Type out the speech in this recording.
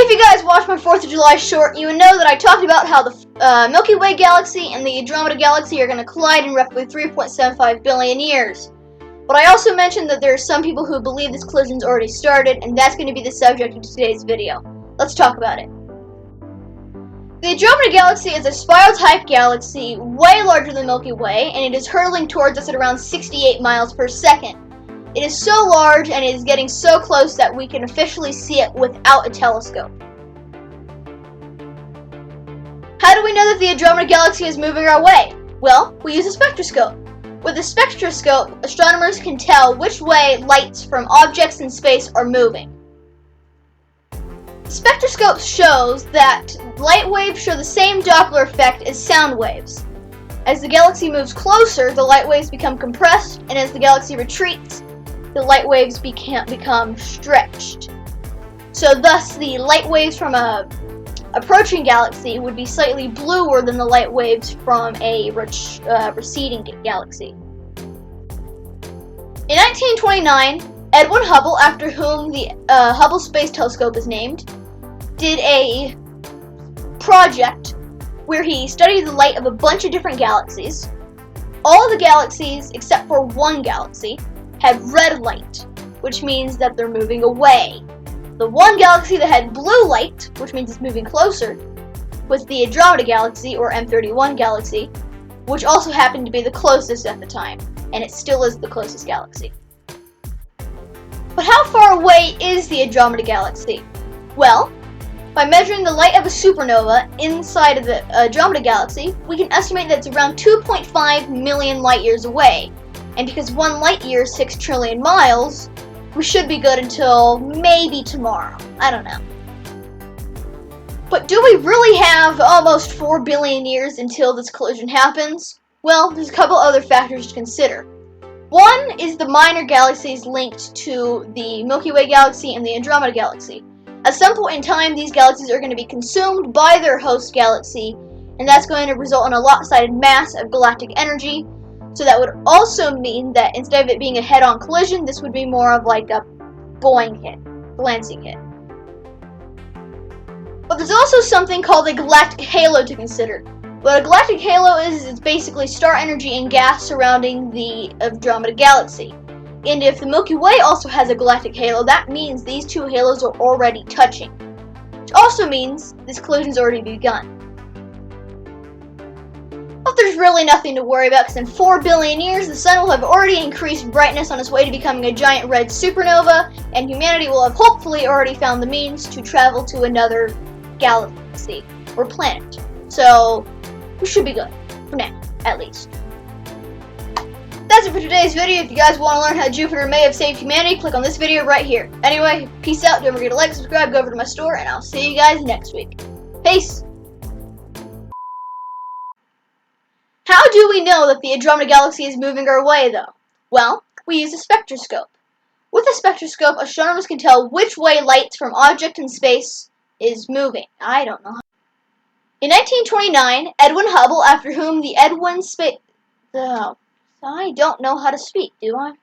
If you guys watched my 4th of July short, you would know that I talked about how the Milky Way galaxy and the Andromeda galaxy are going to collide in roughly 3.75 billion years. But I also mentioned that there are some people who believe this collision's already started, and that's going to be the subject of today's video. Let's talk about it. The Andromeda galaxy is a spiral-type galaxy way larger than the Milky Way, and it is hurtling towards us at around 68 miles per second. It is so large and it is getting so close that we can officially see it without a telescope. How do we know that the Andromeda galaxy is moving our way? Well, we use a spectroscope. With a spectroscope, astronomers can tell which way lights from objects in space are moving. The spectroscope shows that light waves show the same Doppler effect as sound waves. As the galaxy moves closer, the light waves become compressed, and as the galaxy retreats, the light waves become stretched. So thus, the light waves from a approaching galaxy would be slightly bluer than the light waves from a receding galaxy. In 1929, Edwin Hubble, after whom the Hubble Space Telescope is named, did a project where he studied the light of a bunch of different galaxies. All of the galaxies, except for one galaxy, had red light, which means that they're moving away. The one galaxy that had blue light, which means it's moving closer, was the Andromeda galaxy, or M31 galaxy, which also happened to be the closest at the time, and it still is the closest galaxy. But how far away is the Andromeda galaxy? Well, by measuring the light of a supernova inside of the Andromeda galaxy, we can estimate that it's around 2.5 million light years away. And because 1 light year is 6 trillion miles, we should be good until maybe tomorrow. I don't know. But do we really have almost 4 billion years until this collision happens? Well, there's a couple other factors to consider. One is the minor galaxies linked to the Milky Way galaxy and the Andromeda galaxy. At some point in time, these galaxies are going to be consumed by their host galaxy, and that's going to result in a lopsided mass of galactic energy. So that would also mean that instead of it being a head-on collision, this would be more of like a boing hit, glancing hit. But there's also something called a galactic halo to consider. What a galactic halo is, it's basically star energy and gas surrounding the Andromeda galaxy. And if the Milky Way also has a galactic halo, that means these two halos are already touching. Which also means this collision's already begun. But there's really nothing to worry about, because in 4 billion years, the sun will have already increased brightness on its way to becoming a giant red supernova, and humanity will have hopefully already found the means to travel to another galaxy or planet. So, we should be good, for now, at least. That's it for today's video. If you guys want to learn how Jupiter may have saved humanity, click on this video right here. Anyway, peace out, don't forget to like, subscribe, go over to my store, and I'll see you guys next week. Peace! How do we know that the Andromeda galaxy is moving our way, though? Well, we use a spectroscope. With a spectroscope, astronomers can tell which way light from objects in space is moving. I don't know how. In 1929, Edwin Hubble, after whom the I don't know how to speak, do I?